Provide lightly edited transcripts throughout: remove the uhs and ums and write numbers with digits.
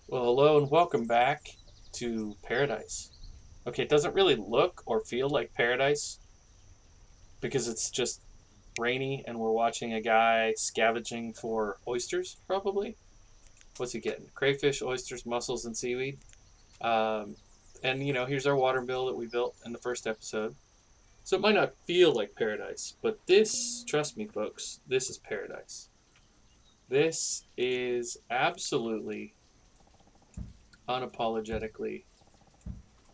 Well, hello and welcome back to Paradise. Okay, it doesn't really look or feel like paradise because it's just rainy and we're watching a guy scavenging for oysters, probably. What's he getting? Crayfish, oysters, mussels, and seaweed. Um, and here's our water bill that we built in the first episode. So it might not feel like paradise, but this, trust me, folks, this is paradise. This is absolutely, unapologetically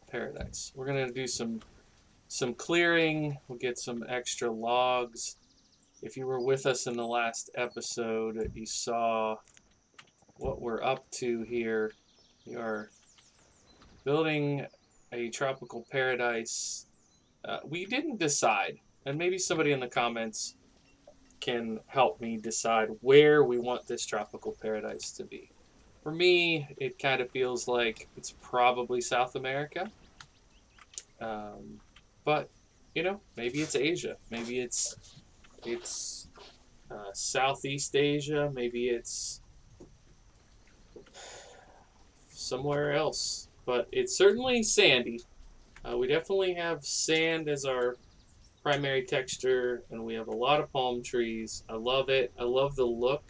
paradise. We're gonna do some clearing. We'll get some extra logs. If you were with us in the last episode, you saw what we're up to here. We are building a tropical paradise. We didn't decide, and maybe somebody in the comments can help me decide where we want this tropical paradise to be. For me, it kind of feels like it's probably South America. Um, but maybe it's Asia. Maybe it's Southeast Asia. Maybe it's somewhere else. But it's certainly sandy. We definitely have sand as our primary texture, and we have a lot of palm trees. I love it. I love the look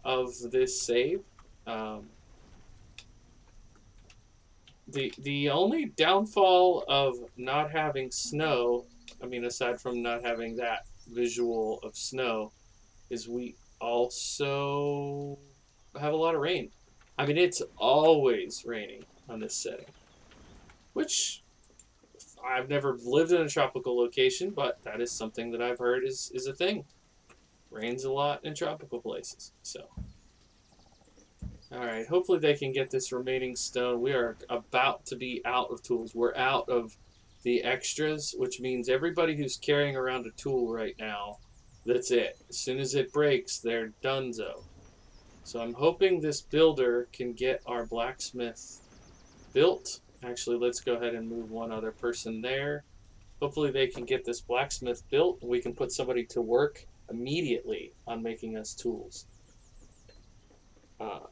of this save. Um, the only downfall of not having snow, I mean, aside from not having that visual of snow, is we also have a lot of rain. I mean, it's always raining on this setting, which I've never lived in a tropical location, but that is something that I've heard is a thing. Rains a lot in tropical places. So, all right, hopefully they can get this remaining stone. We are about to be out of tools. We're out of the extras, which means everybody who's carrying around a tool right now, that's it. As soon as it breaks, they're donezo. So I'm hoping this builder can get our blacksmith built. Actually, let's go ahead and move one other person there. Hopefully they can get this blacksmith built and we can put somebody to work immediately on making us tools.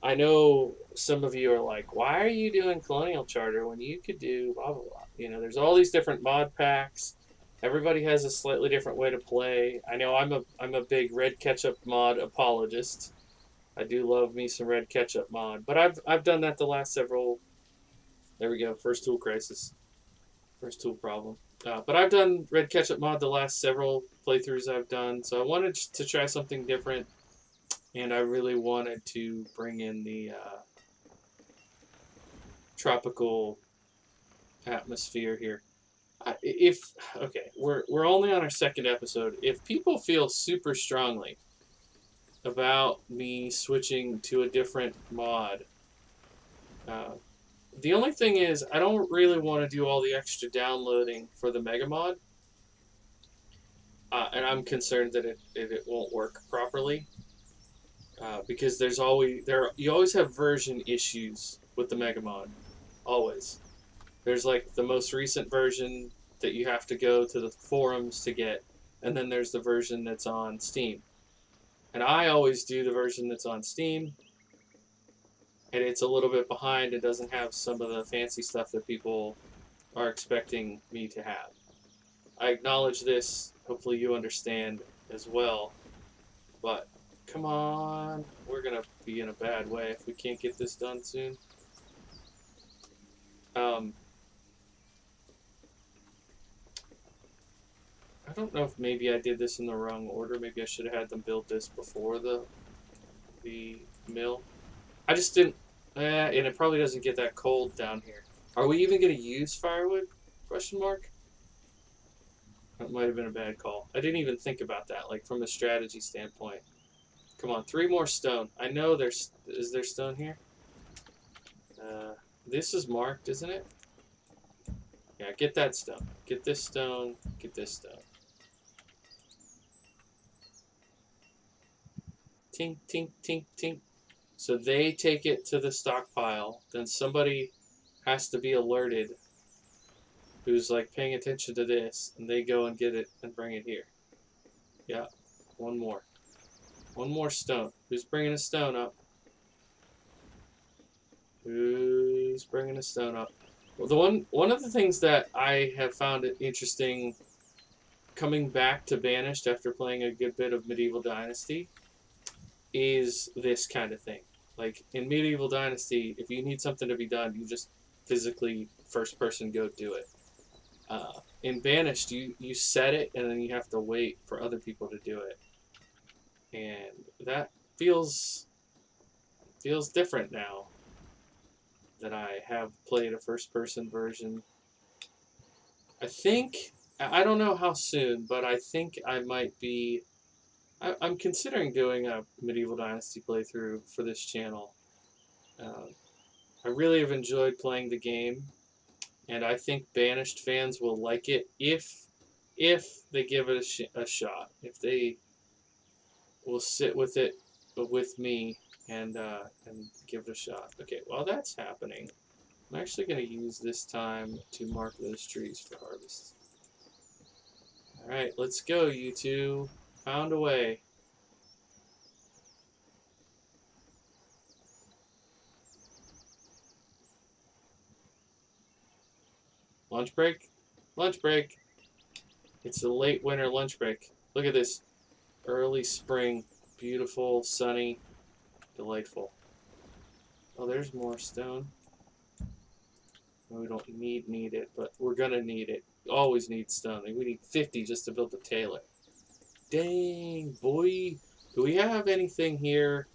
I know some of you are like, why are you doing Colonial Charter when you could do blah, blah, blah? There's all these different mod packs. Everybody has a slightly different way to play. I know I'm a big red ketchup mod apologist. I do love me some red ketchup mod, but I've done that the last several. There we go. First tool crisis. First tool problem. But I've done red ketchup mod the last several playthroughs I've done, so I wanted to try something different, and I really wanted to bring in the tropical atmosphere here. If okay, we're only on our second episode. If people feel super strongly about me switching to a different mod, uh, the only thing is I don't really want to do all the extra downloading for the mega mod, and I'm concerned that it won't work properly. Because you always have version issues with the mega mod, always. There's like the most recent version that you have to go to the forums to get, and then there's the version that's on Steam. And I always do the version that's on Steam, and it's a little bit behind. It doesn't have some of the fancy stuff that people are expecting me to have. I acknowledge this. Hopefully, you understand as well. But come on, we're gonna be in a bad way if we can't get this done soon. Um, I don't know if maybe I did this in the wrong order. Maybe I should have had them build this before the mill. I just didn't. And it probably doesn't get that cold down here. Are we even going to use firewood? Question mark. That might have been a bad call. I didn't even think about that, like from a strategy standpoint. Come on, 3 more stone. I know is there stone here? This is marked, isn't it? Yeah, get that stone. Get this stone. Get this stone. Tink, tink, tink, tink. So they take it to the stockpile. Then somebody has to be alerted who's like paying attention to this, and they go and get it and bring it here. Yeah, one more. One more stone. Who's bringing a stone up? Just bringing the stone up. Well, one of the things that I have found it interesting coming back to Banished after playing a good bit of Medieval Dynasty is this kind of thing. Like in Medieval Dynasty, if you need something to be done, you just physically first person go do it. In Banished, you set it and then you have to wait for other people to do it, and that feels different now that I have played a first person version. I don't know how soon, but I think I might be. I'm considering doing a Medieval Dynasty playthrough for this channel. I really have enjoyed playing the game, and I think Banished fans will like it if they give it a shot. If they will sit with it with me and give it a shot. Okay, while that's happening, I'm actually going to use this time to mark those trees for harvest. All right, let's go, you two. Found a way. Lunch break? Lunch break. It's a late winter lunch break. Look at this. Early spring. Beautiful, sunny, delightful. Oh, there's more stone. We don't need it, but we're going to need it. Always need stone. We need 50 just to build the tailor. Dang, boy. Do we have anything here?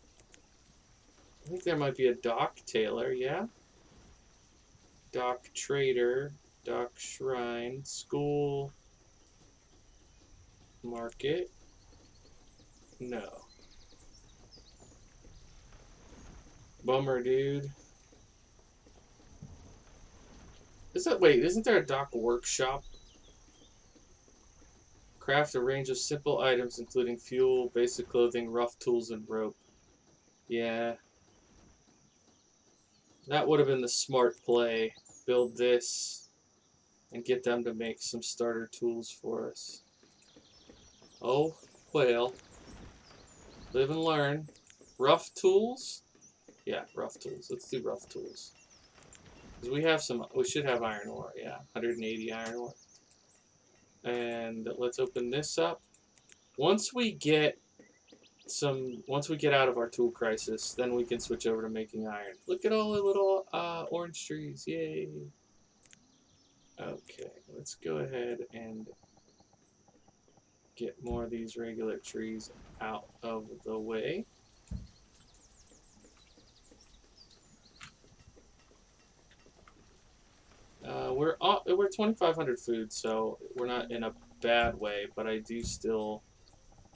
I think there might be a dock tailor, yeah? Dock trader, dock shrine, school, market. No. Bummer, dude. Wait, isn't there a dock workshop? Craft a range of simple items including fuel, basic clothing, rough tools, and rope. Yeah. That would have been the smart play. Build this and get them to make some starter tools for us. Oh, well. Live and learn. Rough tools? Yeah, rough tools. Let's do rough tools. Because we should have iron ore, yeah. 180 iron ore. And let's open this up. Once we get out of our tool crisis, then we can switch over to making iron. Look at all the little orange trees, yay. Okay, let's go ahead and get more of these regular trees out of the way. We're 2,500 food, so we're not in a bad way, but I do still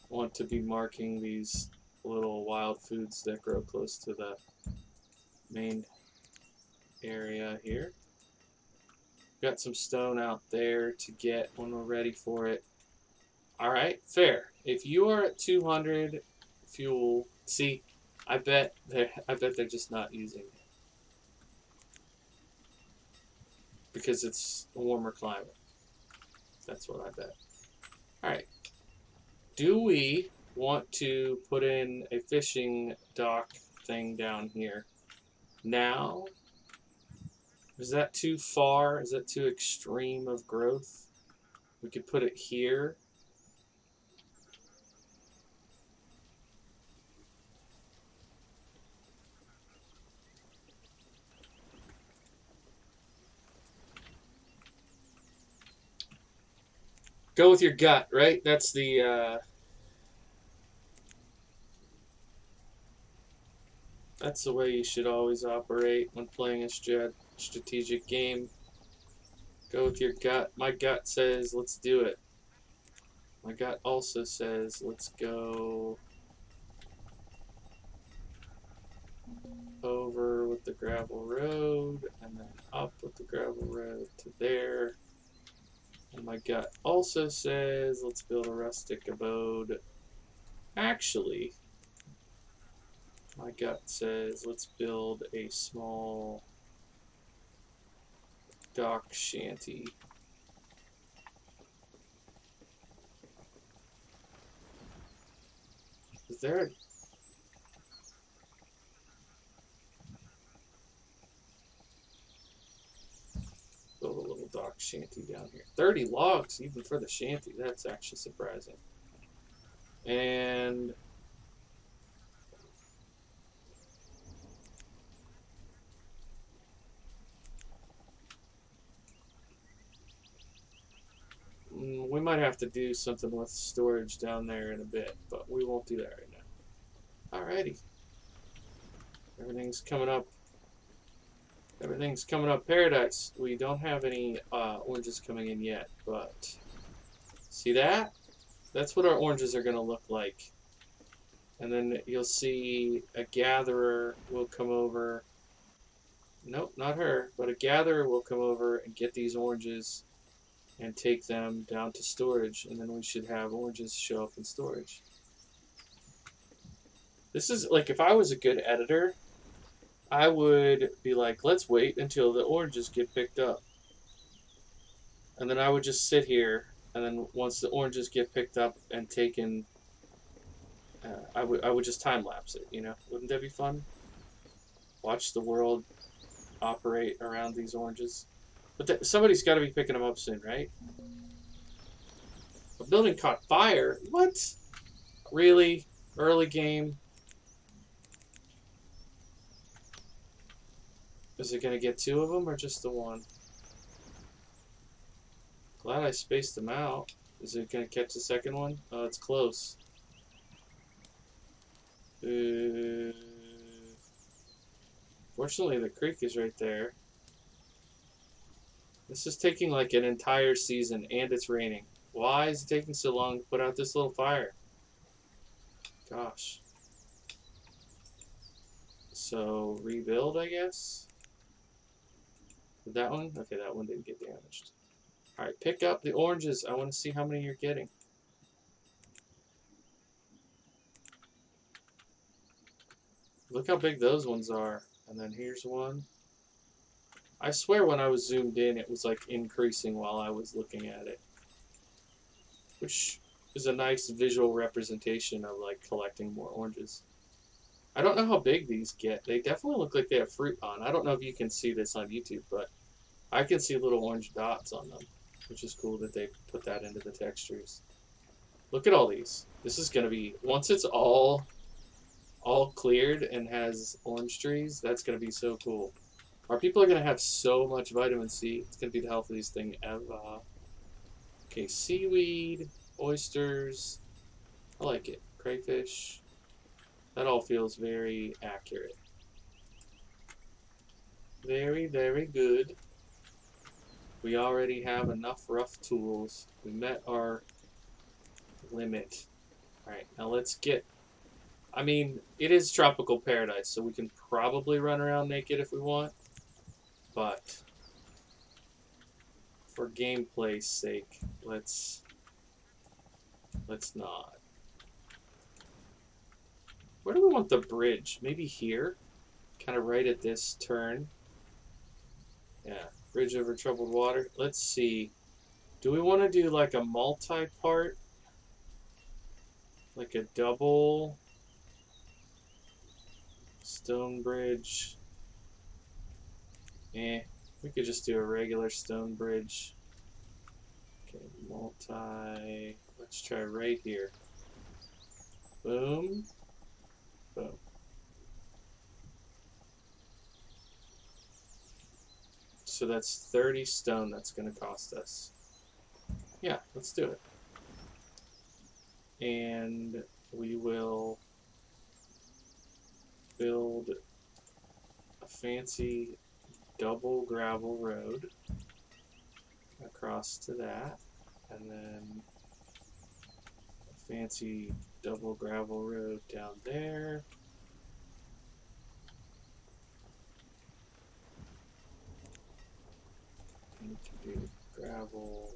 want to be marking these little wild foods that grow close to the main area here. Got some stone out there to get when we're ready for it. Alright, fair. If you are at 200 fuel, see, I bet they're just not using it. Because it's a warmer climate. That's what I bet. Alright. Do we want to put in a fishing dock thing down here now? Is that too far? Is that too extreme of growth? We could put it here. Go with your gut, right? That's the way you should always operate when playing a strategic game. Go with your gut. My gut says, let's do it. My gut also says, let's go over with the gravel road and then up with the gravel road to there. And my gut also says, let's build a rustic abode. Actually, my gut says, let's build a small dock shanty. Is there a... shanty down here. 30 logs even for the shanty. That's actually surprising. And we might have to do something with storage down there in a bit, but we won't do that right now. Alrighty. Everything's coming up. Everything's coming up paradise. We don't have any oranges coming in yet, but see that? That's what our oranges are going to look like. And then you'll see a gatherer will come over. Nope, not her, but a gatherer will come over and get these oranges and take them down to storage, and then we should have oranges show up in storage. This is like, if I was a good editor, I would be like, let's wait until the oranges get picked up. And then I would just sit here, and then once the oranges get picked up and taken, I would just time lapse it, you know? Wouldn't that be fun? Watch the world operate around these oranges. But somebody's got to be picking them up soon, right? A building caught fire? What? Really? Early game? Is it going to get 2 of them or just the 1? Glad I spaced them out. Is it going to catch the second one? Oh, it's close. Fortunately, the creek is right there. This is taking like an entire season, and it's raining. Why is it taking so long to put out this little fire? Gosh. So, rebuild, I guess? Did that one? Okay, that one didn't get damaged. Alright, pick up the oranges. I want to see how many you're getting. Look how big those ones are. And then here's one. I swear when I was zoomed in, it was like increasing while I was looking at it. Which is a nice visual representation of like collecting more oranges. I don't know how big these get. They definitely look like they have fruit on. I don't know if you can see this on YouTube, but I can see little orange dots on them. Which is cool that they put that into the textures. Look at all these. This is going to be, once it's all cleared and has orange trees, that's going to be so cool. Our people are going to have so much vitamin C. It's going to be the healthiest thing ever. Okay, seaweed, oysters. I like it. Crayfish. That all feels very accurate. Very, very good. We already have enough rough tools. We met our limit. Alright, now let's get... I mean, it is tropical paradise, so we can probably run around naked if we want. But for gameplay's sake, let's not. Where do we want the bridge? Maybe here? Kind of right at this turn. Yeah, bridge over troubled water. Let's see. Do we want to do like a multi-part? Like a double stone bridge? We could just do a regular stone bridge. Okay, multi. Let's try right here. Boom. Boom. So that's 30 stone that's going to cost us. Yeah, let's do it. And we will build a fancy double gravel road across to that, and then a fancy double gravel road down there. And we can do gravel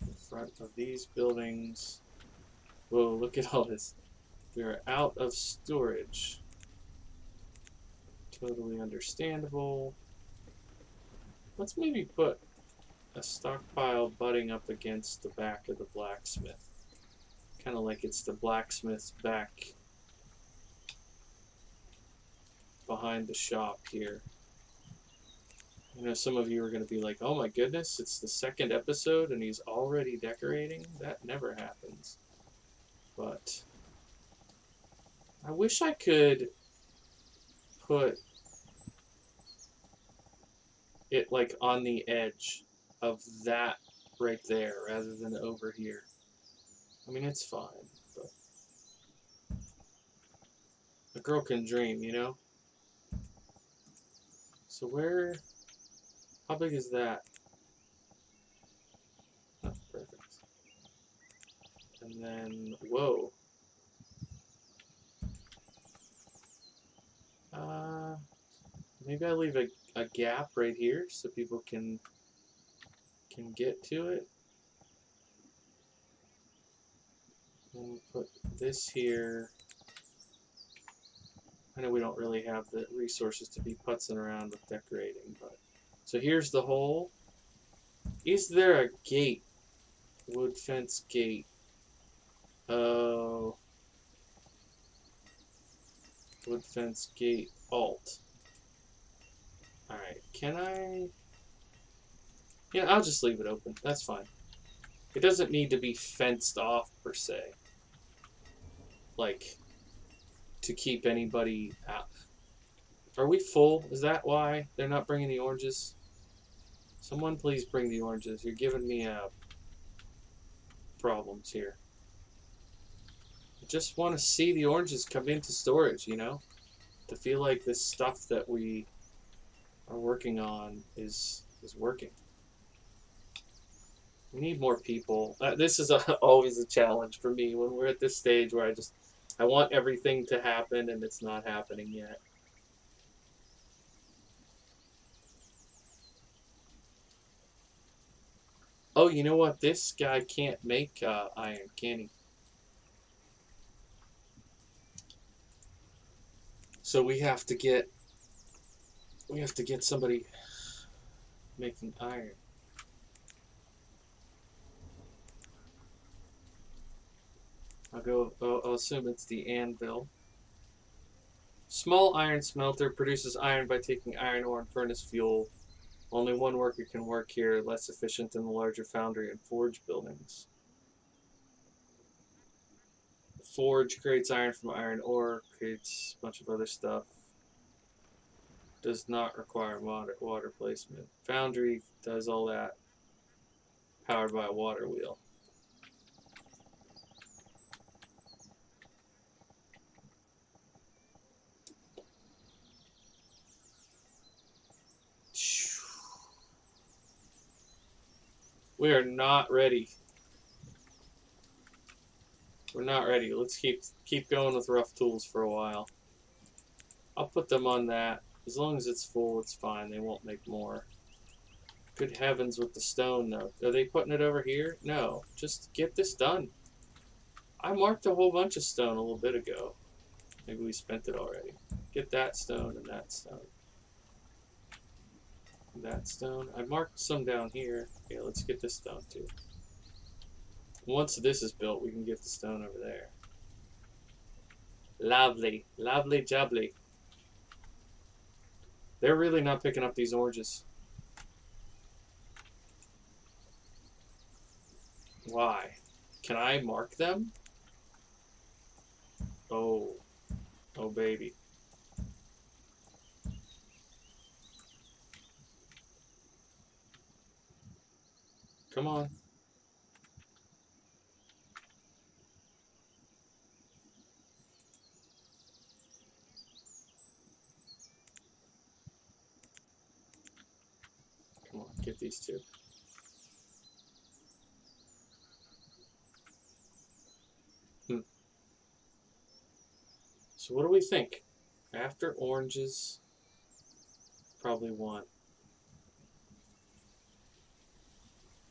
in front of these buildings. Whoa, look at all this. We are out of storage. Totally understandable. Let's maybe put a stockpile butting up against the back of the blacksmith. Kind of like it's the blacksmith's back behind the shop here. I know some of you are going to be like, oh my goodness, it's the second episode and he's already decorating? That never happens. But I wish I could put it like on the edge of that right there rather than over here. I mean, it's fine, but a girl can dream, you know? So how big is that? Oh, perfect. And then, whoa. Maybe I leave a gap right here so people can get to it. And put this here. I know we don't really have the resources to be putzing around with decorating, but so here's the hole. Is there a gate? Wood fence gate. Oh. Wood fence gate alt. Alright, can I? Yeah, I'll just leave it open. That's fine. It doesn't need to be fenced off per se. Like, to keep anybody out. Are we full? Is that why they're not bringing the oranges? Someone please bring the oranges. You're giving me problems here. I just want to see the oranges come into storage, you know? To feel like this stuff that we are working on is working. We need more people. This is always a challenge for me when we're at this stage where I want everything to happen and it's not happening yet. Oh, you know what? This guy can't make iron, can he? So we have to get somebody making iron. I'll assume it's the anvil. Small iron smelter produces iron by taking iron ore and furnace fuel. Only one worker can work here, less efficient than the larger foundry and forge buildings. The forge creates iron from iron ore, creates a bunch of other stuff. Does not require water placement. Foundry does all that, powered by a water wheel. We are not ready. We're not ready. Let's keep going with rough tools for a while. I'll put them on that. As long as it's full, it's fine. They won't make more. Good heavens with the stone, though. Are they putting it over here? No. Just get this done. I marked a whole bunch of stone a little bit ago. Maybe we spent it already. Get that stone and that stone. That stone. I marked some down here. Okay, let's get this stone too. Once this is built, we can get the stone over there. Lovely. Lovely jubbly. They're really not picking up these oranges. Why? Can I mark them? Oh. Oh, baby. Come on. Come on, get these two. So what do we think? After oranges, probably want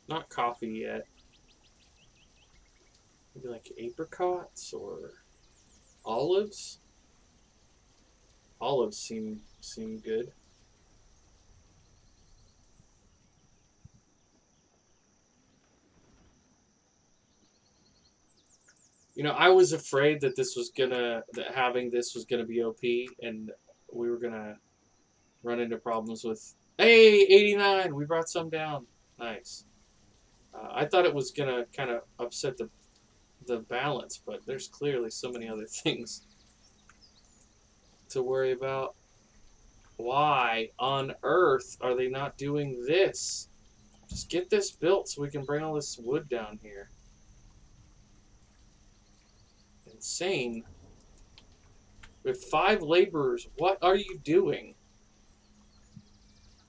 not coffee yet. Maybe like apricots or olives. Olives seem good. You know, I was afraid that having this was gonna be OP, and we were gonna run into problems with Hey, 89. We brought some down. Nice. I thought it was gonna kind of upset the balance, but there's clearly so many other things to worry about. Why on earth are they not doing this? Just get this built so we can bring all this wood down here. Insane. We have 5 laborers. What are you doing?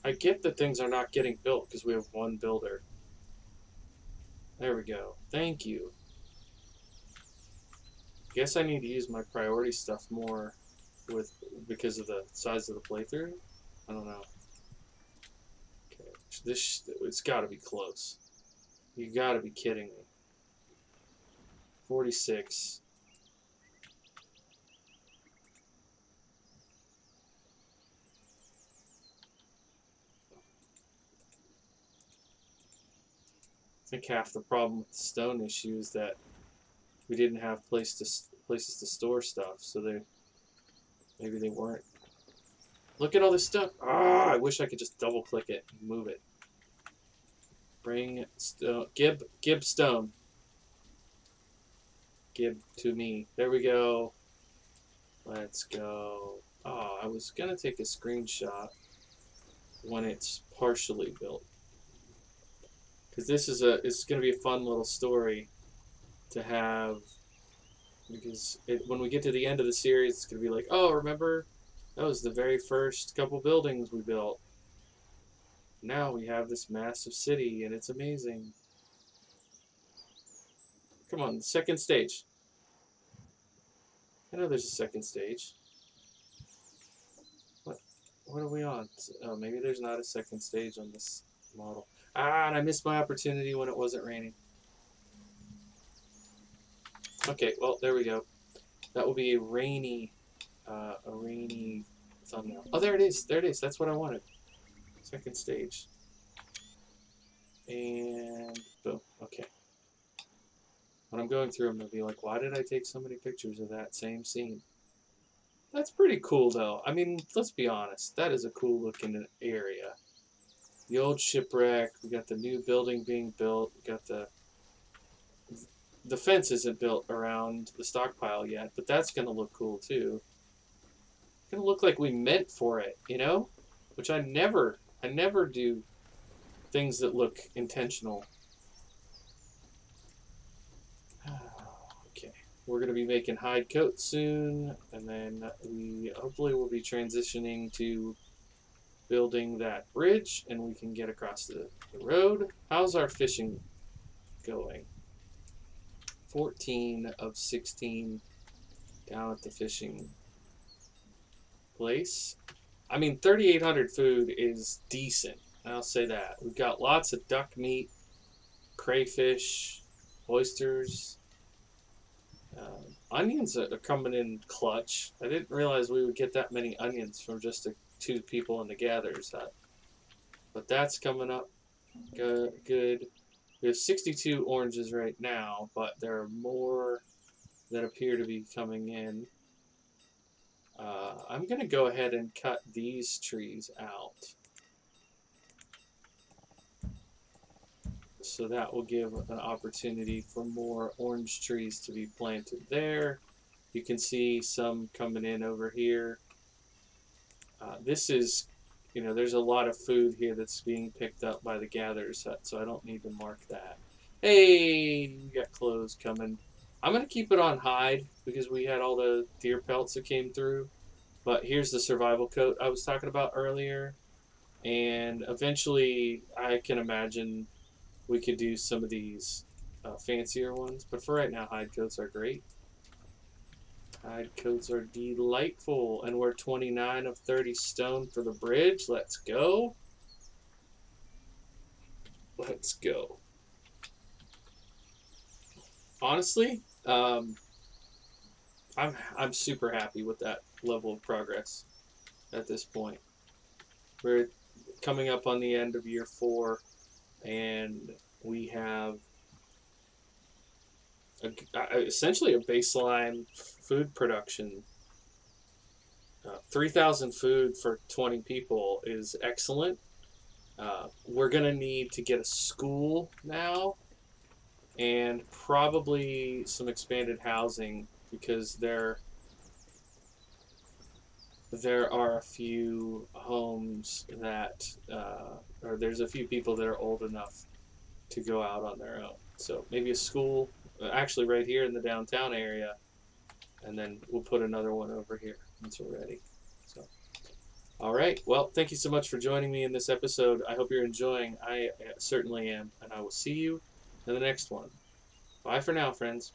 I get that things are not getting built because we have 1 builder. There we go. Thank you. Guess I need to use my priority stuff more because of the size of the playthrough. I don't know. Okay, it's got to be close. You got to be kidding me. 46. I think half the problem with the stone issue is that we didn't have places to store stuff, so maybe they weren't. Look at all this stuff. Ah, I wish I could just double click it and move it. Bring stone. Gib stone. Gib to me. There we go. Let's go. Oh, I was gonna take a screenshot when it's partially built, because it's gonna be a fun little story to have. Because when we get to the end of the series, it's gonna be like, oh, remember, that was the very first couple buildings we built. Now we have this massive city, and it's amazing. Come on, second stage. I know there's a second stage. What are we on? Oh, maybe there's not a second stage on this model. Ah, and I missed my opportunity when it wasn't raining. Okay, well, there we go. That will be a rainy thumbnail. Oh, there it is. There it is. That's what I wanted. Second stage. And boom. Okay. When I'm going through, I'm going to be like, why did I take so many pictures of that same scene? That's pretty cool, though. I mean, let's be honest. That is a cool looking area. The old shipwreck. We got the new building being built. We got the fence isn't built around the stockpile yet, but that's going to look cool, too. It's going to look like we meant for it, you know? Which I never do things that look intentional. Okay, we're going to be making hide coats soon, and then we hopefully will be transitioning to building that bridge, and we can get across the road. How's our fishing going? 14 of 16 down at the fishing place. I mean, 3,800 food is decent. I'll say that. We've got lots of duck meat, crayfish, oysters. Onions are coming in clutch. I didn't realize we would get that many onions from just the 2 people in the gatherers hut. But that's coming up good. We have 62 oranges right now, but there are more that appear to be coming in. I'm going to go ahead and cut these trees out. So that will give an opportunity for more orange trees to be planted there. You can see some coming in over here. This is, there's a lot of food here that's being picked up by the gatherer's hut, so I don't need to mark that. Hey, we got clothes coming. I'm going to keep it on hide because we had all the deer pelts that came through. But here's the survival coat I was talking about earlier. And eventually, I can imagine we could do some of these fancier ones. But for right now, hide coats are great. Hide coats are delightful. And we're 29 of 30 stone for the bridge. Let's go. Let's go. Honestly, I'm super happy with that level of progress at this point. We're coming up on the end of year 4, and we have essentially a baseline food production. 3,000 food for 20 people is excellent. We're gonna need to get a school now, and probably some expanded housing, because there are a few homes that, or there's a few people that are old enough to go out on their own. So maybe a school, actually right here in the downtown area, and then we'll put another one over here once we're ready. So, all right. Well, thank you so much for joining me in this episode. I hope you're enjoying. I certainly am, and I will see you in the next one. Bye for now, friends.